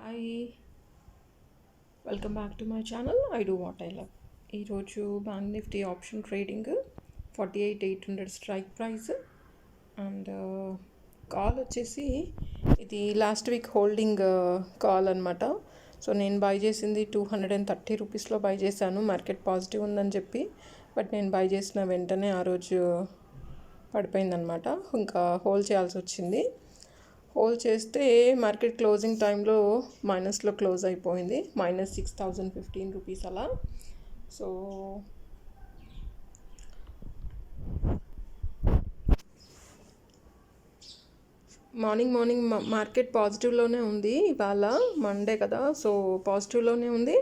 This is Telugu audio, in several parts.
Hi, welcome back to my channel. I do what I love. ఈరోజు Bank Nifty option trading 48,800 strike price and call వచ్చేసి ఇది లాస్ట్ వీక్ హోల్డింగ్ కాల్ అనమాట. సో నేను బై చేసింది 230 రూపీస్లో బై చేశాను. మార్కెట్ పాజిటివ్ ఉందని చెప్పి, బట్ నేను బై చేసిన వెంటనే ఆ రోజు పడిపోయిందనమాట. ఇంకా హోల్డ్ చేయాల్సి వచ్చింది. హోల్డ్ చేస్తే మార్కెట్ క్లోజింగ్ టైంలో మైనస్లో క్లోజ్ అయిపోయింది, -6,015 రూపీస్ అలా. సో మార్నింగ్ మార్కెట్ పాజిటివ్లోనే ఉంది. ఇవాళ మండే కదా, సో పాజిటివ్లోనే ఉంది.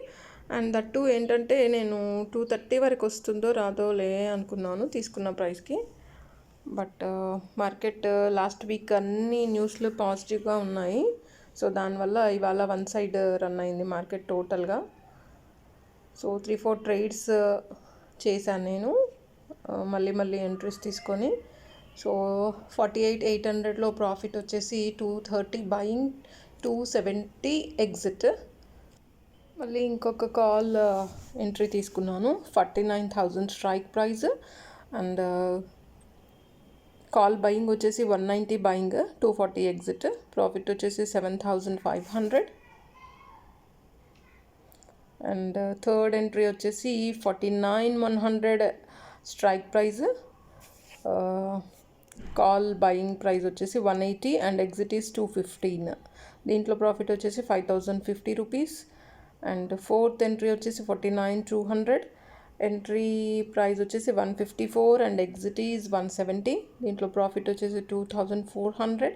అండ్ దట్టు ఏంటంటే నేను 230 వరకు వస్తుందో రాదోలే అనుకున్నాను తీసుకున్న ప్రైస్కి. బట్ మార్కెట్ లాస్ట్ వీక్ అన్ని న్యూస్లు పాజిటివ్గా ఉన్నాయి. సో దానివల్ల ఇవాళ వన్ సైడ్ రన్ అయింది మార్కెట్ టోటల్గా. సో 3-4 ట్రేడ్స్ చేశాను నేను, మళ్ళీ ఎంట్రీస్ తీసుకొని. సో 48,800లో ప్రాఫిట్ వచ్చేసి 230 బయింగ్, 270 ఎగ్జిట్. మళ్ళీ ఇంకొక కాల్ ఎంట్రీ తీసుకున్నాను, 49,000 strike price. And call buying వచ్చేసి 190 బయింగ్, 240 ఎగ్జిట్. ప్రాఫిట్ వచ్చేసి 7,500. అండ్ థర్డ్ ఎంట్రీ వచ్చేసి 49,100 strike price. Call buying price వచ్చేసి 180 అండ్ ఎగ్జిట్ ఈస్ 215. దీంట్లో ప్రాఫిట్ వచ్చేసి 5,050 రూపీస్. అండ్ ఫోర్త్ ఎంట్రీ వచ్చేసి 49,200. ఎంట్రీ ప్రైస్ వచ్చేసి 154 అండ్ ఎగ్జిట్ ఈజ్ 170. దీంట్లో ప్రాఫిట్ వచ్చేసి 2,400.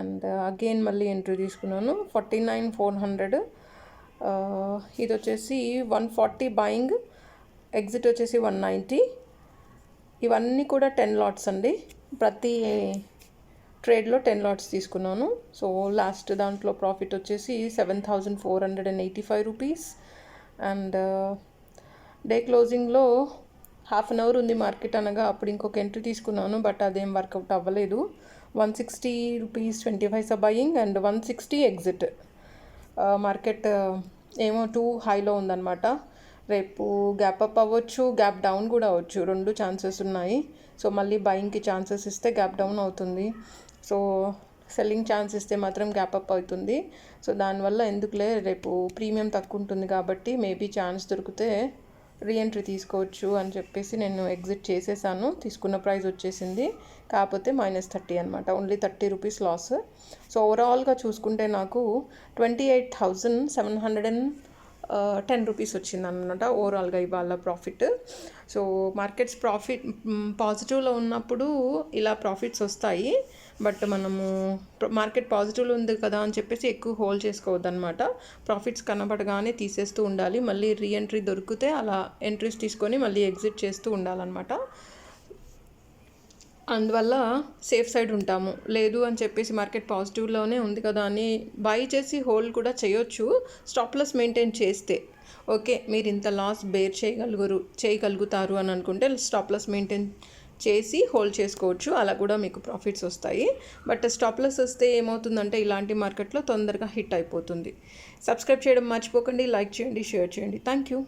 అండ్ అగైన్ మళ్ళీ ఎంట్రీ తీసుకున్నాను 49,400. ఇది వచ్చేసి 140 బయింగ్, ఎగ్జిట్ వచ్చేసి 190. ఇవన్నీ కూడా 10 లాట్స్ అండి. ప్రతి ట్రేడ్లో 10 లాట్స్ తీసుకున్నాను. సో లాస్ట్ దాంట్లో ప్రాఫిట్ వచ్చేసి 7,485 రూపీస్. అండ్ డే క్లోజింగ్లో హాఫ్ అన్ అవర్ ఉంది మార్కెట్ అనగా అప్పుడు ఇంకొక ఎంట్రీ తీసుకున్నాను, బట్ అదేం వర్కౌట్ అవ్వలేదు. 160 rupees 25 buying and 160 exit. Market ఏమో 2 హైలో ఉందన్నమాట. రేపు గ్యాప్ అప్ అవ్వచ్చు, గ్యాప్ డౌన్ కూడా అవ్వచ్చు, 2 ఛాన్సెస్ ఉన్నాయి. సో మళ్ళీ బయింగ్కి ఛాన్సెస్ ఇస్తే గ్యాప్ డౌన్ అవుతుంది. సో సెల్లింగ్ ఛాన్స్ ఇస్తే మాత్రం గ్యాప్ అప్ అవుతుంది. సో దానివల్ల ఎందుకులే, రేపు ప్రీమియం తక్కువ ఉంటుంది కాబట్టి మేబీ ఛాన్స్ దొరికితే రీఎంట్రీ తీసుకోవచ్చు అని చెప్పేసి నేను ఎగ్జిట్ చేసేసాను. తీసుకున్న ప్రైస్ వచ్చేసింది, కాకపోతే -30 అనమాట, ఓన్లీ 30 రూపీస్ లాస్. సో ఓవరాల్గా చూసుకుంటే నాకు 28,710 రూపీస్ వచ్చింది అనమాట ఓవరాల్గా ఇవాళ ప్రాఫిట్. సో మార్కెట్స్ పాజిటివ్లో ఉన్నప్పుడు ఇలా ప్రాఫిట్స్ వస్తాయి. బట్ మనము మార్కెట్ పాజిటివ్లో ఉంది కదా అని చెప్పేసి ఎక్కువ హోల్డ్ చేసుకోవద్దు అనమాట. ప్రాఫిట్స్ కనబడగానే తీసేస్తూ ఉండాలి. మళ్ళీ రీఎంట్రీ దొరికితే అలా ఎంట్రీస్ తీసుకొని మళ్ళీ ఎగ్జిట్ చేస్తూ ఉండాలన్నమాట. అందువల్ల సేఫ్ సైడ్ ఉంటాము. లేదు అని చెప్పేసి మార్కెట్ పాజిటివ్లోనే ఉంది కదా అని బై చేసి హోల్డ్ కూడా చేయొచ్చు, స్టాప్ లాస్ మెయింటైన్ చేస్తే. ఓకే, మీరు ఇంత లాస్ బేర్ చేయగలుగుతారు అని అనుకుంటే స్టాప్ లాస్ మెయింటైన్ చేసి హోల్డ్ చేసుకోవచ్చు, అలా కూడా మీకు ప్రాఫిట్స్ వస్తాయి. బట్ స్టాప్ లాస్ వస్తే ఏమవుతుందంటే ఇలాంటి మార్కెట్లో తొందరగా హిట్ అయిపోతుంది. సబ్స్క్రైబ్ చేయడం మర్చిపోకండి, లైక్ చేయండి, షేర్ చేయండి. Thank you.